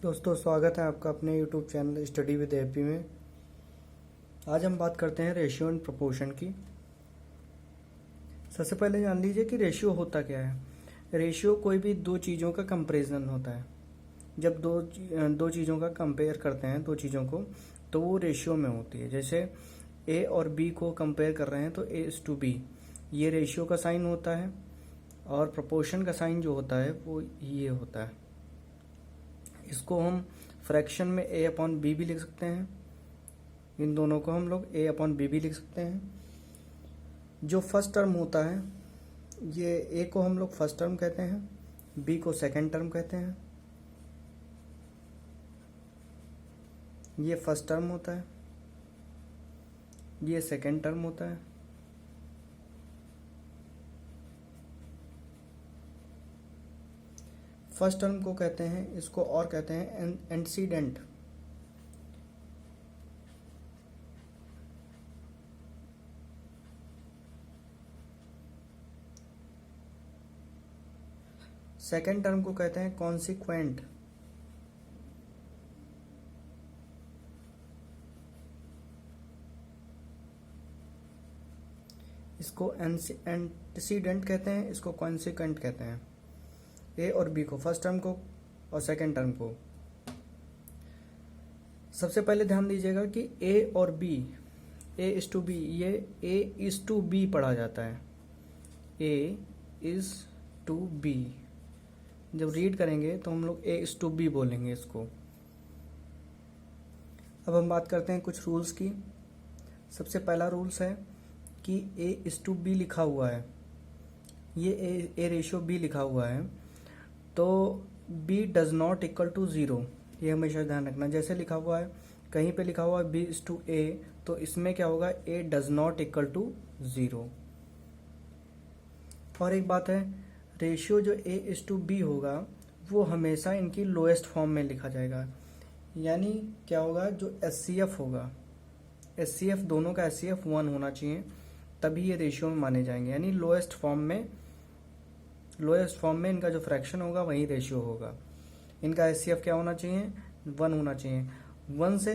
दोस्तों, स्वागत है आपका अपने YouTube channel study with AP में। आज हम बात करते हैं रेशियो एंड प्रोपोर्शन की। सबसे पहले जान लीजिए कि रेशियो होता क्या है। रेशियो कोई भी दो चीज़ों का कंपैरिजन होता है। जब दो चीज़ों का कंपेयर करते हैं, दो चीज़ों को, तो वो रेशियो में होती है। जैसे ए और बी को कंपेयर कर रहे हैं तो A/B, ये रेशियो का साइन होता है। और प्रोपोर्शन का साइन जो होता है वो ये होता है। इसको हम फ्रैक्शन में A/B भी लिख सकते हैं। इन दोनों को हम लोग A/B भी लिख सकते हैं। जो फर्स्ट टर्म होता है, ये A को हम लोग फर्स्ट टर्म कहते हैं, B को सेकंड टर्म कहते हैं। ये फर्स्ट टर्म होता है, ये सेकंड टर्म होता है। फर्स्ट टर्म को कहते हैं, इसको और कहते हैं एंटीसीडेंट। सेकंड टर्म को कहते हैं कॉन्सिक्वेंट। इसको एंटीसीडेंट कहते हैं, इसको कॉन्सिक्वेंट कहते हैं। ए और बी को, फर्स्ट टर्म को और सेकंड टर्म को। सबसे पहले ध्यान दीजिएगा कि ए और बी, A/B, ये A/B पढ़ा जाता है। A/B जब रीड करेंगे तो हम लोग A/B बोलेंगे इसको। अब हम बात करते हैं कुछ रूल्स की। सबसे पहला रूल्स है कि A/B लिखा हुआ है, ये A रेशियो B लिखा हुआ है, तो B does not equal to 0, ये हमेशा ध्यान रखना। जैसे लिखा हुआ है, कहीं पे लिखा हुआ है B/A, तो इसमें क्या होगा, A does not equal to 0। और एक बात है, रेशियो जो A/B होगा वो हमेशा इनकी लोएस्ट फॉर्म में लिखा जाएगा। यानी क्या होगा, जो HCF होगा, HCF दोनों का HCF 1 होना चाहिए, तभी ये रेशियो में माने जाएंगे। यानी लोएस्ट फॉर्म में इनका जो फ्रैक्शन होगा वही रेशियो होगा। इनका HCF क्या होना चाहिए, 1 होना चाहिए। 1 से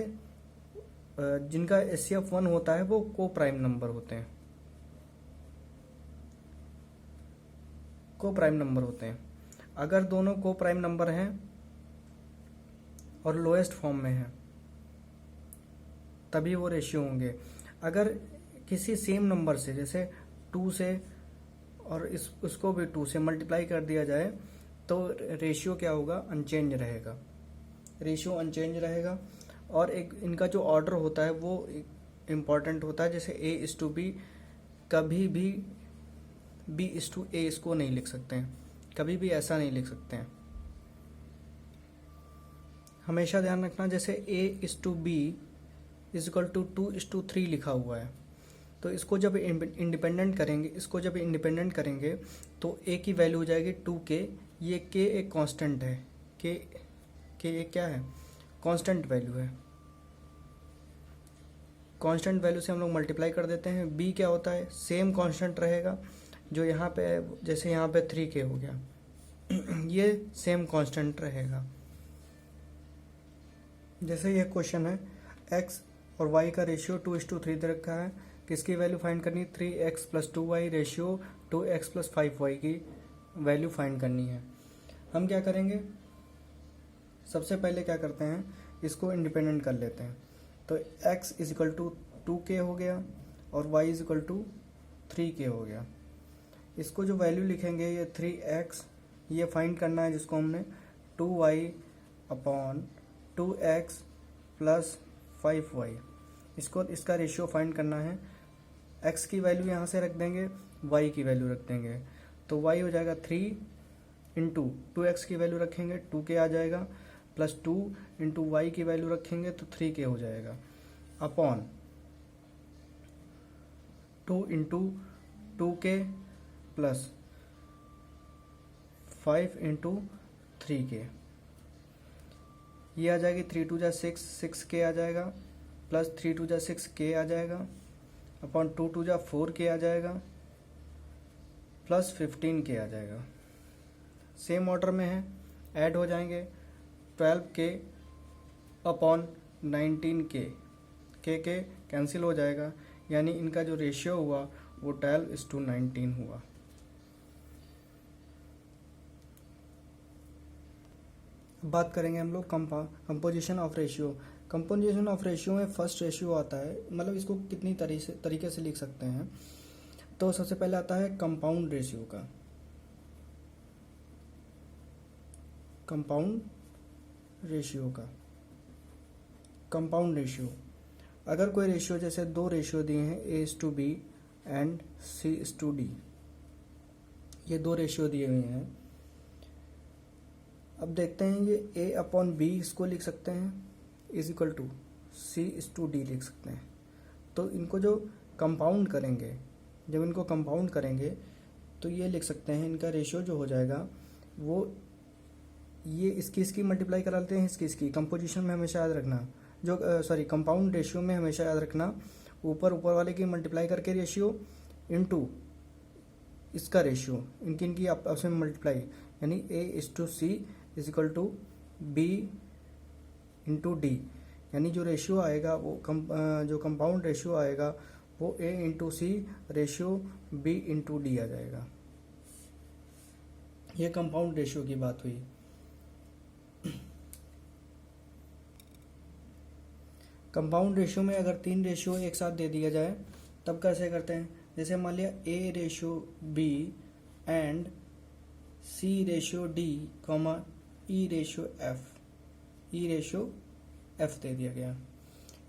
जिनका HCF 1 होता है वो को प्राइम नंबर होते हैं, को प्राइम नंबर होते हैं। अगर दोनों को प्राइम नंबर हैं और लोएस्ट फॉर्म में हैं तभी वो रेशियो होंगे। अगर किसी सेम नंबर से, जैसे 2 से और उसको भी 2 से मल्टीप्लाई कर दिया जाए तो रेशियो क्या होगा, अनचेंज रहेगा। रेशियो अनचेंज रहेगा। और एक इनका जो ऑर्डर होता है वो इम्पॉर्टेंट होता है। जैसे A/B, कभी भी B/A इसको नहीं लिख सकते हैं, कभी भी ऐसा नहीं लिख सकते हैं। हमेशा ध्यान रखना, जैसे A/B इक्वल टू 2:3 लिखा हुआ है, तो इसको जब इंडिपेंडेंट करेंगे तो A की वैल्यू हो जाएगी 2K। ये K एक कांस्टेंट है, K एक क्या है, कांस्टेंट वैल्यू है। कांस्टेंट वैल्यू से हम लोग मल्टीप्लाई कर देते हैं। B क्या होता है, सेम कांस्टेंट रहेगा जो यहाँ पे है। जैसे यहाँ पे 3K हो गया, ये सेम कांस्टेंट रहेगा। जैसे ये क्वेश्चन है, x और y का रेशियो 2:3 दे रखा है, किसकी वैल्यू फाइंड करनी है, 3x + 2y ratio 2x + 5y की वैल्यू फाइंड करनी है। हम क्या करेंगे, सबसे पहले क्या करते हैं, इसको इंडिपेंडेंट कर लेते हैं। तो x = 2k हो गया और y = 3k हो गया। इसको जो वैल्यू लिखेंगे, ये 3x, ये फाइंड करना है जिसको हमने 2y/2x + 5y, इसका रेशियो फाइंड करना है। x की वैल्यू यहाँ से रख देंगे, y की वैल्यू रख देंगे, तो y हो जाएगा 3 इंटू 2x की वैल्यू रखेंगे 2k आ जाएगा, प्लस 2 इंटू y की वैल्यू रखेंगे तो 3k हो जाएगा, upon 2 into 2k plus 5 into 3k, ये आ जाएगी 3 2 जा 6, 6k आ जाएगा, प्लस 3 2 जा 6k आ जाएगा, अपॉन 2 2 जा 4k आ जाएगा, प्लस 15k आ जाएगा। सेम ऑर्डर में है, ऐड हो जाएंगे 12K अपॉन 19K, के कैंसिल हो जाएगा, यानी इनका जो रेशियो हुआ वो 12:19 हुआ। बात करेंगे हम लोग composition of ratio. Composition of ratio में फर्स्ट रेशियो आता है, मतलब इसको कितनी तरीके से लिख सकते हैं। तो सबसे पहले आता है कंपाउंड रेशियो का। कंपाउंड रेशियो, अगर कोई रेशियो, जैसे दो रेशियो दिए हैं A:B एंड C:D, ये दो रेशियो दिए हुए हैं। अब देखते हैं ये A/B इसको लिख सकते हैं इज इक्वल टू C:D लिख सकते हैं। तो इनको जो कंपाउंड करेंगे, जब इनको कंपाउंड करेंगे तो ये लिख सकते हैं, इनका रेशियो जो हो जाएगा वो ये इसकी मल्टीप्लाई करा लेते हैं इसकी। कंपोजिशन में हमेशा याद रखना, जो कंपाउंड रेशियो में हमेशा याद रखना, ऊपर वाले की मल्टीप्लाई करके रेशियो इनटू इसका रेशियो, इनकी आपस में मल्टीप्लाई, यानी A:C is equal to B/D, यानी जो रेशियो आएगा वो जो कंपाउंड रेशियो आएगा वो A/C रेशियो B/D आ जाएगा। ये कंपाउंड रेशियो की बात हुई। कंपाउंड रेशियो में अगर तीन रेशियो एक साथ दे दिया जाए तब कैसे करते हैं, जैसे मान लिया A/B एंड C/D, E/F दे दिया गया,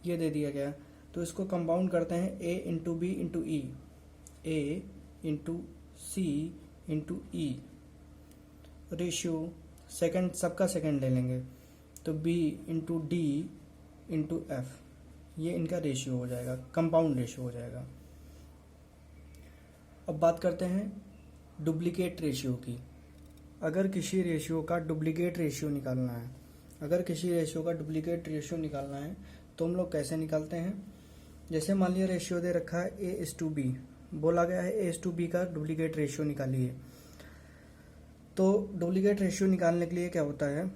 ये दे दिया गया। तो इसको कंपाउंड करते हैं A/B/E, A/C/E, रेशियो सेकंड, सबका सेकंड ले लेंगे तो B/D/F, ये इनका रेशियो हो जाएगा, कंपाउंड रेशियो हो जाएगा। अब बात करते हैं डुप्लीकेट रेशियो की। अगर किसी रेशियो का डुप्लीकेट रेशियो निकालना है, तो हम लोग कैसे निकालते हैं। जैसे मान लिया रेशियो दे रखा है A:B, बोला गया है A:B का डुप्लीकेट रेशियो निकालिए। तो डुप्लीकेट रेशियो निकालने के लिए क्या होता है,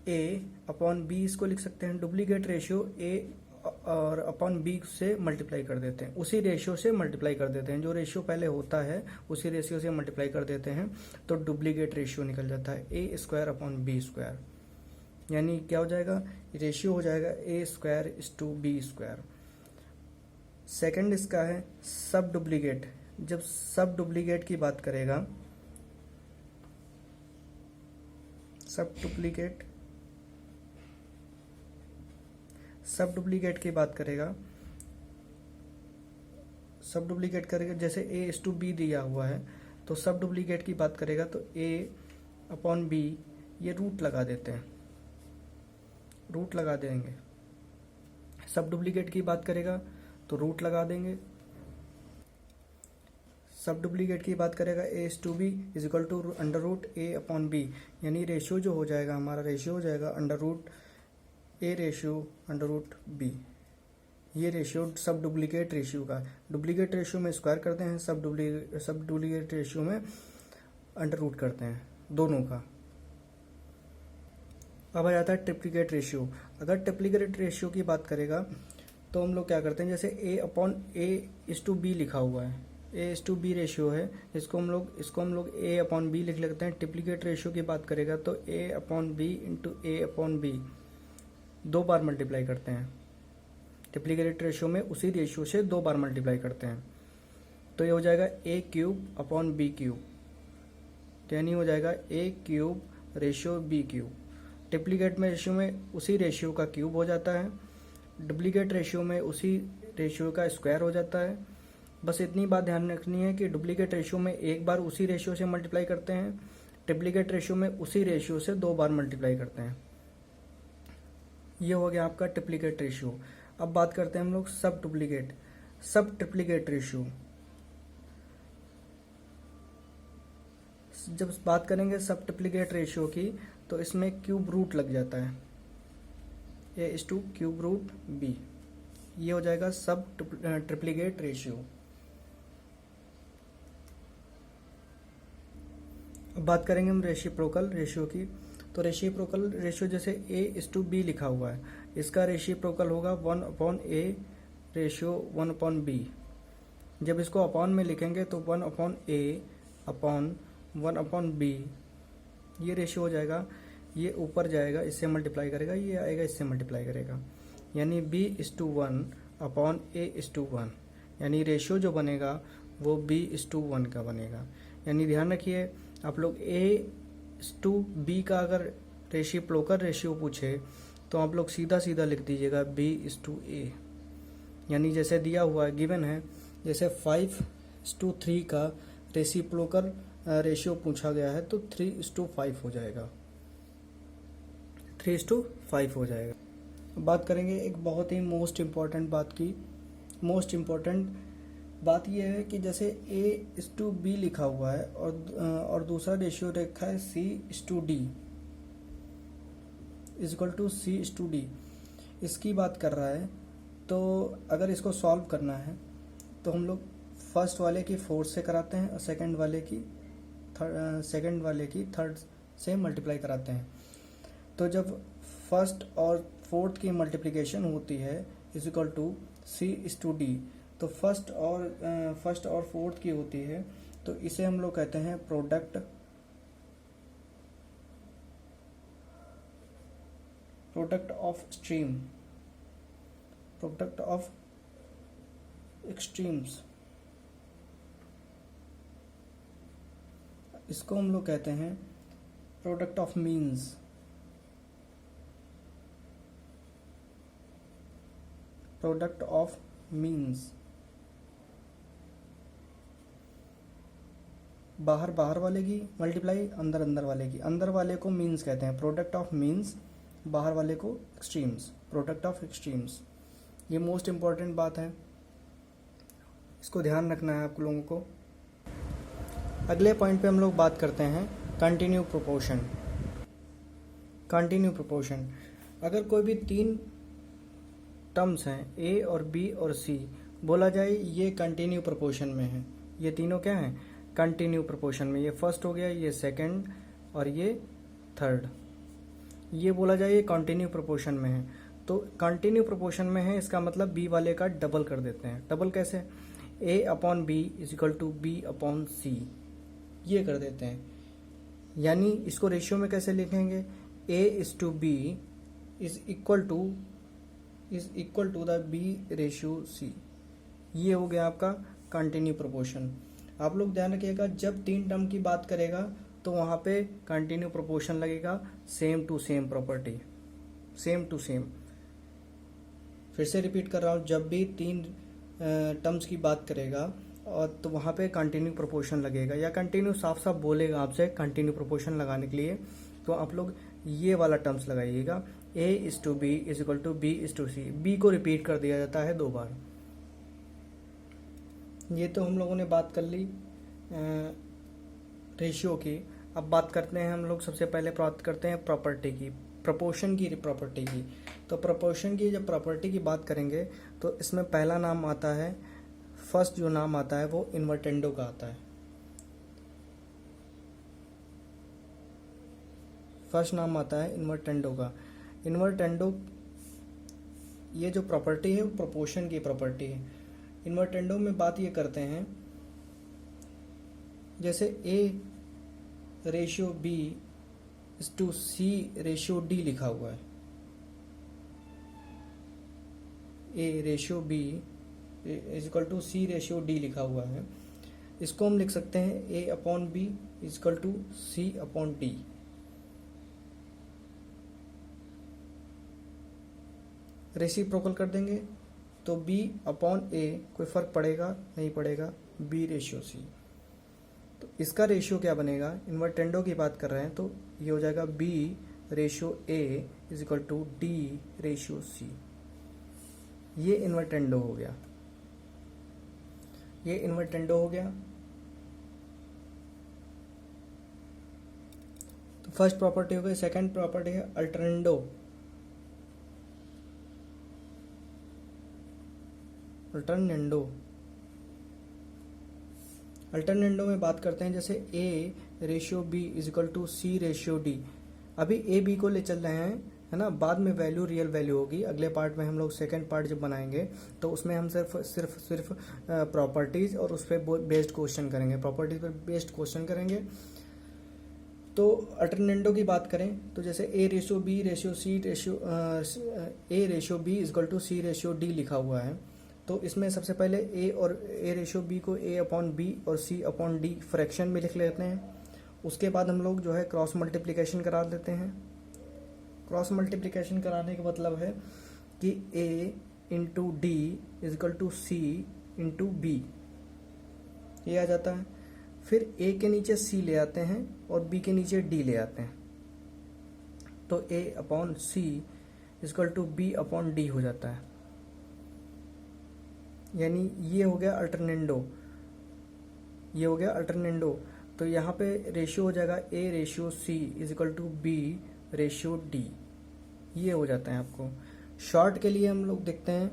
A/B इसको लिख सकते हैं। डुप्लीकेट रेशियो A और अपॉन B से मल्टीप्लाई कर देते हैं, उसी रेशियो से मल्टीप्लाई कर देते हैं, जो रेशियो पहले होता है उसी रेशियो से मल्टीप्लाई कर देते हैं, तो डुप्लीकेट रेशियो निकल जाता है A²/B², यानी क्या हो जाएगा, रेशियो हो जाएगा A²:B²। सेकंड इसका है सब डुप्लीकेट। जब सब डुप्लीकेट की बात करेगा, सब डुप्लीकेट की बात करेगा, जैसे A:B दिया हुआ है, तो सब डुप्लीकेट की बात करेगा तो A/B, ये रूट लगा देते हैं, रूट लगा देंगे। सब डुप्लीकेट की बात करेगा तो रूट लगा देंगे। सब डुप्लीकेट की बात करेगा A:B is equal to √A/B, यानी रेशियो जो हो जाएगा, हमारा रेशियो हो जाएगा √A/√B। ये रेशियो सब डुप्लीकेट रेशियो का, डुप्लीकेट रेशियो में स्क्वायर करते हैं, सब डुप्लीकेट रेशियो में अंडर रूट करते हैं, दोनों का। अब आ जाता है ट्रिप्लीकेट रेशियो। अगर ट्रिप्लीकेट रेशियो की बात करेगा तो हम लोग क्या करते हैं, जैसे A/B लिखा हुआ है, A:B रेशियो है, इसको हम लोग A/B लिख लेते हैं। ट्रिप्लीकेट रेशियो की बात करेगा तो A/B दो बार मल्टीप्लाई करते हैं, ट्रिप्लीकेट रेशियो में उसी रेशियो से दो बार मल्टीप्लाई करते हैं, तो ये हो जाएगा A⁵/B⁵, तो यानी हो जाएगा A⁵/B⁵। ट्रिप्लीकेट में रेशियो में उसी रेशियो का क्यूब हो जाता है, डुप्लीकेट रेशियो में उसी रेशियो का स्क्वायर हो जाता है। बस इतनी बात ध्यान रखनी है कि डुप्लीकेट रेशियो में एक बार उसी रेशियो से मल्टीप्लाई करते हैं, ट्रिप्लीकेट रेशियो में उसी रेशियो से दो बार मल्टीप्लाई करते हैं। ये हो गया आपका ट्रिप्लीकेट रेशियो। अब बात करते हैं हम लोग सब ट्रिप्लीकेट रेशियो। जब बात करेंगे सब ट्रिप्लीकेट रेशियो की तो इसमें क्यूब रूट लग जाता है, A:3√B, ये हो जाएगा सब ट्रिप्लीकेट रेशियो। अब बात करेंगे हम रेसिप्रोकल रेशियो की। तो रेसिप्रोकल रेशियो जैसे A:B लिखा हुआ है, इसका रेसिप्रोकल होगा 1/A रेशियो 1/B। जब इसको अपॉन में लिखेंगे तो 1/A अपॉन 1/B ये रेशियो हो जाएगा। ये ऊपर जाएगा, इससे मल्टीप्लाई करेगा, ये आएगा इससे मल्टीप्लाई करेगा, यानी B:1 अपॉन A:1, यानी रेशियो जो बनेगा वो B:1 का बनेगा। यानी ध्यान रखिए, आप लोग A:B का अगर रेसिप्रोकल रेशियो पूछे तो आप लोग सीधा सीधा लिख दीजिएगा B:A। यानी जैसे दिया हुआ है, गिवन है, जैसे 5:3 का रेसिप्रोकल रेशियो पूछा गया है तो 3:5 हो जाएगा, 3:5 हो जाएगा। बात करेंगे एक बहुत ही मोस्ट इम्पॉर्टेंट बात की। मोस्ट इम्पॉर्टेंट बात यह है कि जैसे A:B लिखा हुआ है और दूसरा रेशियो रखा है C:D इक्वल टू C:D, इसकी बात कर रहा है। तो अगर इसको सॉल्व करना है तो हम लोग फर्स्ट वाले की फोर्थ से कराते हैं और सेकंड वाले की थर्ड से मल्टीप्लाई कराते हैं। तो जब फर्स्ट और फोर्थ की मल्टीप्लिकेशन होती है इज इक्वल टू C:D, तो फर्स्ट और फोर्थ की होती है, तो इसे हम लोग कहते हैं product of stream, product of extremes. इसको हम लोग कहते हैं product of means, product of means. बाहर वाले की मल्टीप्लाई अंदर वाले की, अंदर वाले को मीन्स कहते हैं, प्रोडक्ट ऑफ मीन्स, बाहर वाले को एक्सट्रीम्स, प्रोडक्ट ऑफ एक्सट्रीम्स। ये मोस्ट इम्पॉर्टेंट बात है, इसको ध्यान रखना है आप लोगों को। अगले पॉइंट पे हम लोग बात करते हैं कंटिन्यू प्रोपोर्शन। कंटिन्यू प्रोपोर्शन, अगर कोई भी 3 टर्म्स हैं A और B और C, बोला जाए ये कंटिन्यू प्रोपोर्शन में है, ये तीनों क्या हैं, कंटिन्यू प्रोपोर्शन में। ये फर्स्ट हो गया, ये सेकंड और ये थर्ड, ये बोला जाए ये कंटिन्यू प्रोपोर्शन में है। तो कंटिन्यू प्रोपोर्शन में है, इसका मतलब B वाले का डबल कर देते हैं। डबल कैसे, A/B is equal to B/C, ये कर देते हैं। यानी इसको रेशियो में कैसे लिखेंगे, A:B is equal to the B:C। ये हो गया आपका कंटिन्यू प्रोपोर्शन। आप लोग ध्यान रखिएगा, जब 3 टर्म की बात करेगा तो वहाँ पे कंटिन्यू प्रोपोर्शन लगेगा, same to same property, same to same. फिर से रिपीट कर रहा हूँ, जब भी 3 टर्म्स की बात करेगा और तो वहाँ पे कंटिन्यू प्रोपोर्शन लगेगा, या कंटिन्यू साफ साफ बोलेगा आपसे कंटिन्यू प्रोपोर्शन लगाने के लिए, तो आप लोग ये वाला टर्म्स लगाइएगा, A:B is equal to B:C। B को रिपीट कर दिया जाता है 2 बार। ये तो हम लोगों ने बात कर ली रेशियो की। अब बात करते हैं हम लोग, सबसे पहले बात करते हैं प्रॉपर्टी की, प्रोपोर्शन की प्रॉपर्टी की। तो प्रोपोर्शन की जब प्रॉपर्टी की बात करेंगे तो इसमें पहला नाम आता है, फर्स्ट जो नाम आता है वो इन्वर्टेंडो का आता है। फर्स्ट नाम आता है इन्वर्टेंडो का। इन्वर्टेंडो, ये जो प्रॉपर्टी है वो प्रोपोर्शन की प्रॉपर्टी है। इन्वर्टेंडो में बात ये करते हैं, जैसे A:B इज टू C:D लिखा हुआ है, A:B is equal to C:D लिखा हुआ है। इसको हम लिख सकते हैं A/B is equal to C/D। Reciprocal कर देंगे तो B/A, कोई फर्क पड़ेगा नहीं पड़ेगा, B:C। तो इसका रेशियो क्या बनेगा, इन्वर्टेंडो की बात कर रहे हैं तो ये हो जाएगा B:A is equal to D:C। ये इन्वर्टेंडो हो गया, ये इन्वर्टेंडो हो गया। तो फर्स्ट प्रॉपर्टी हो गई। सेकंड प्रॉपर्टी है अल्टरनेंडो। अल्टरनेंडो में बात करते हैं, जैसे A:B is equal to C:D। अभी ए बी को ले चल रहे हैं, है ना, बाद में वैल्यू रियल वैल्यू होगी। अगले पार्ट में हम लोग सेकंड पार्ट जब बनाएंगे तो उसमें हम सिर्फ प्रॉपर्टीज और उस पर बेस्ड क्वेश्चन करेंगे, प्रॉपर्टीज पर बेस्ड क्वेश्चन करेंगे। तो अल्टरनेंडो की बात करें तो जैसे A ratio B ratio C ratio A ratio B is equal to C ratio D लिखा हुआ है। तो इसमें सबसे पहले ए रेशियो बी को ए अपॉन बी और सी अपॉन डी फ्रैक्शन में लिख लेते हैं। उसके बाद हम लोग जो है क्रॉस मल्टीप्लिकेशन करा देते हैं। क्रॉस मल्टीप्लिकेशन कराने का मतलब है कि A into D equal to C into B, ये आ जाता है। फिर ए के नीचे सी ले आते हैं और बी के नीचे डी ले आते हैं, तो A upon C is equal to B upon D हो जाता है। यानी ये हो गया अल्टरनेंडो, ये हो गया अल्टरनेंडो। तो यहाँ पे रेशियो हो जाएगा A ratio C is equal to B ratio D, ये हो जाता है आपको। शॉर्ट के लिए हम लोग देखते हैं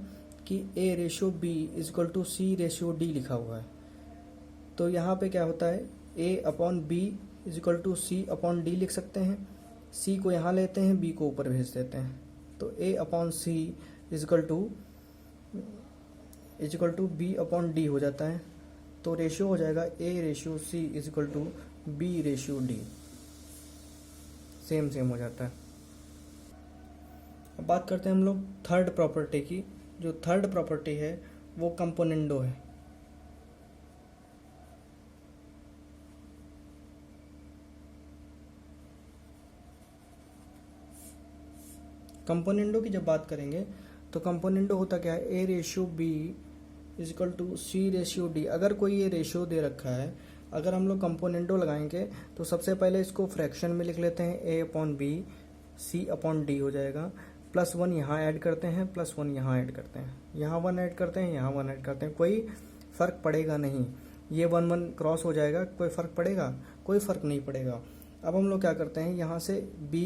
कि A ratio B is equal to C ratio D लिखा हुआ है। तो यहाँ पे क्या होता है, A upon B is equal to C upon D लिख सकते हैं। सी को यहाँ लेते हैं, बी को ऊपर भेज देते हैं, तो A upon C is equal to B upon D हो जाता है। तो रेशियो हो जाएगा A ratio C is equal to B ratio D, same हो जाता है। अब बात करते हैं हम लोग थर्ड प्रॉपर्टी की। जो थर्ड प्रॉपर्टी है वो कंपोनेंडो है। कंपोनेंडो की जब बात करेंगे तो कंपोनेंडो होता क्या है, A ratio B is equal to C ratio D. अगर कोई ये रेशियो दे रखा है, अगर हम लोग कंपोनेंडो लगाएंगे तो सबसे पहले इसको फ्रैक्शन में लिख लेते हैं, A upon B C upon D हो जाएगा। +1 यहाँ ऐड करते हैं, +1 यहाँ ऐड करते हैं, यहाँ 1 ऐड करते हैं, यहाँ 1 ऐड करते हैं, कोई फ़र्क पड़ेगा नहीं। ये 1 क्रॉस हो जाएगा, कोई फ़र्क पड़ेगा, कोई फ़र्क नहीं पड़ेगा। अब हम लोग क्या करते हैं, यहाँ से b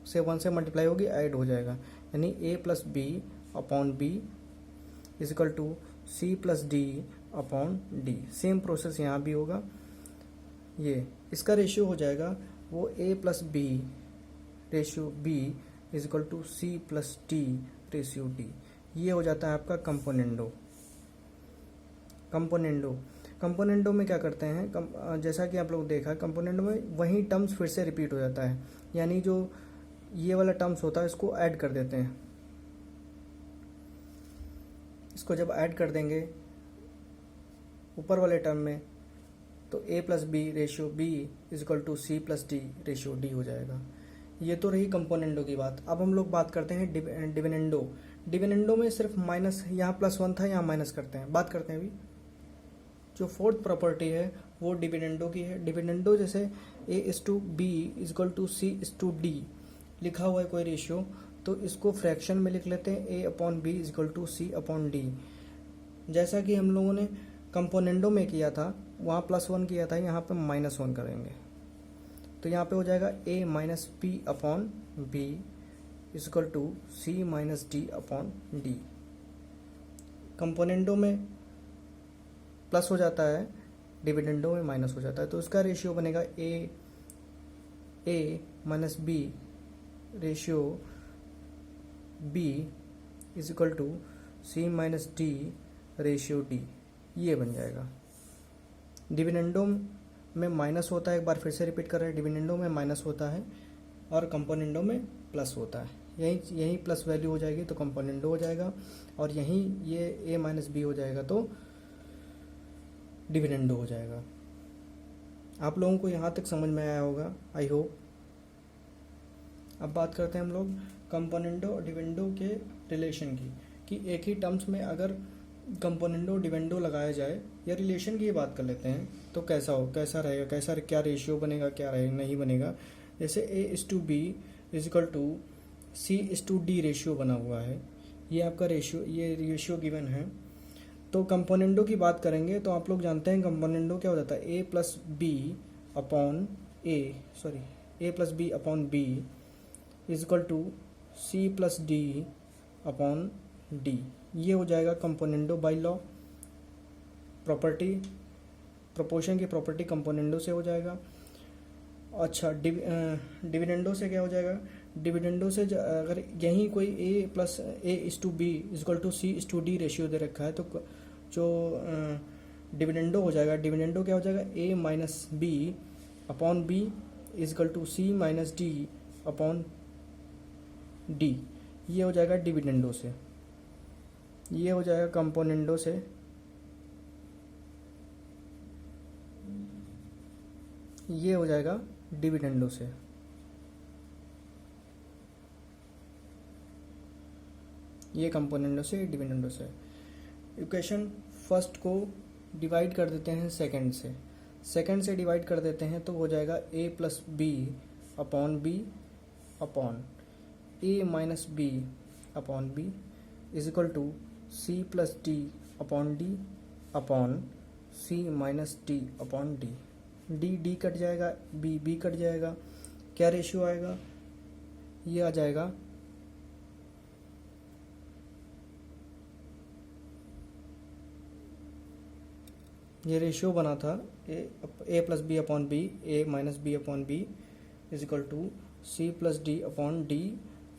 से 1 से मल्टीप्लाई होगी, ऐड हो जाएगा, यानी a plus B upon B is equal to C plus D upon D. Same process यहाँ भी होगा। ये इसका रेशियो हो जाएगा वो a plus B ratio B is equal to C plus D ratio D. ये हो जाता है आपका कंपोनेंडो। कंपोनेंडो में क्या करते हैं, जैसा कि आप लोग देखा, कंपोनेंडो में वही टर्म्स फिर से रिपीट हो जाता है, यानी जो ये वाला टर्म्स होता है इसको ऐड कर देते हैं। इसको जब ऐड कर देंगे ऊपर वाले टर्म में तो a plus B ratio B is equal to C plus D ratio D हो जाएगा। ये तो रही कंपोनेंडो की बात। अब हम लोग बात करते हैं डिविडेंडो। डिविडेंडो में सिर्फ माइनस, यहाँ +1 था, यहाँ माइनस करते हैं। बात करते हैं अभी जो फोर्थ प्रॉपर्टी है वो डिविडेंडो की है। डिविडेंडो जैसे a/b इजकल टू c/d लिखा हुआ है कोई रेशियो, तो इसको फ्रैक्शन में लिख लेते हैं, a upon B is equal to C upon D. जैसा कि हम लोगों ने कंपोनेंडो में किया था, वहाँ +1 किया था, यहाँ पे -1 करेंगे, तो यहाँ पे हो जाएगा a minus P upon B is equal to C minus D upon D. Componendo में प्लस हो जाता है, डिविडेंडो में माइनस हो जाता है, तो इसका रेशियो बनेगा a minus B ratio b is equal to C minus D ratio D. ये बन जाएगा। डिविडेंडो में माइनस होता है, एक बार फिर से रिपीट कर रहे हैं, डिविडेंडो में माइनस होता है और कंपोनेंडो में प्लस होता है। यहीं प्लस वैल्यू हो जाएगी तो कंपोनेंडो हो जाएगा, और यहीं ये a माइनस बी हो जाएगा तो डिविडेंडो हो जाएगा। आप लोगों को यहाँ तक समझ में आया होगा, आई होप। अब बात करते हैं हम लोग कंपोनेंडो और डिविडेंडो के रिलेशन की, कि एक ही टर्म्स में अगर कंपोनेंडो डिविडेंडो लगाया जाए, या रिलेशन की बात कर लेते हैं, तो कैसा रहेगा, क्या रेशियो बनेगा, क्या रहेगा, नहीं बनेगा। जैसे a/b is equal to c/d ratio बना हुआ है, ये आपका रेशियो गिवन है। तो कंपोनेंडो की बात करेंगे तो आप लोग जानते हैं कंपोनेंडो क्या हो जाता है, a plus B upon B is equal to C plus D upon D. ये हो जाएगा कंपोनेंडो बाय लॉ। प्रोपोर्शन की प्रॉपर्टी कंपोनेंडो से हो जाएगा। अच्छा, डिविडेंडो से क्या हो जाएगा? डिविडेंडो से अगर यहीं कोई A plus A is to B equal to C is to D ratio दे रखा है, तो जो डिविडेंडो हो जाएगा, डिविडेंडो क्या हो जाएगा? A minus B upon B equal to C minus D upon D. ये हो जाएगा डिविडेंडो से। ये हो जाएगा कंपोनेंडो से। ये हो जाएगा डिविडेंडो से। ये कंपोनेंडो से, डिविडेंडो से। इक्वेशन फर्स्ट को डिवाइड कर देते हैं सेकंड से। सेकंड से डिवाइड कर देते हैं तो हो जाएगा A plus B upon A minus B upon B is equal to C plus D upon D upon C minus D upon D. D D cut जाएगा, बी बी कट जाएगा। क्या रेशियो आएगा? ये आ जाएगा ये रेशियो बना था A plus B upon B, A minus B upon B is equal to C plus D upon D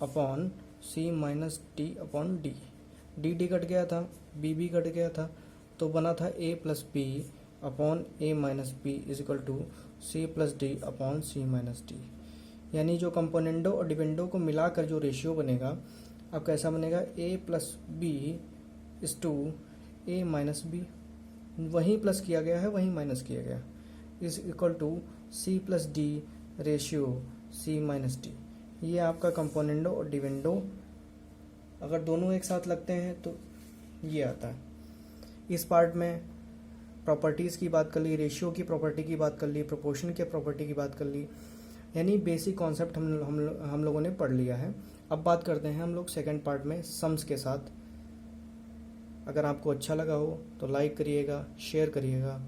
upon C minus D upon D. D D cut गया था, बी बी कट गया था, तो बना था A plus B upon A minus B is equal to C plus D upon C minus D. यानी जो componendo और डिविडेंडो को मिलाकर जो रेशियो बनेगा, अब कैसा बनेगा? A plus B is to A minus B, वहीं प्लस किया गया है वहीं माइनस किया गया, is equal to C plus D ratio C minus D. ये आपका कंपोनेंडो और डिविडेंडो अगर दोनों एक साथ लगते हैं तो ये आता है। इस पार्ट में प्रॉपर्टीज़ की बात कर ली, रेशियो की प्रॉपर्टी की बात कर ली, प्रोपोर्शन के प्रॉपर्टी की बात कर ली, यानी बेसिक कॉन्सेप्ट हम लोगों ने पढ़ लिया है। अब बात करते हैं हम लोग सेकंड पार्ट में सम्स के साथ। अगर आपको अच्छा लगा हो तो लाइक करिएगा, शेयर करिएगा।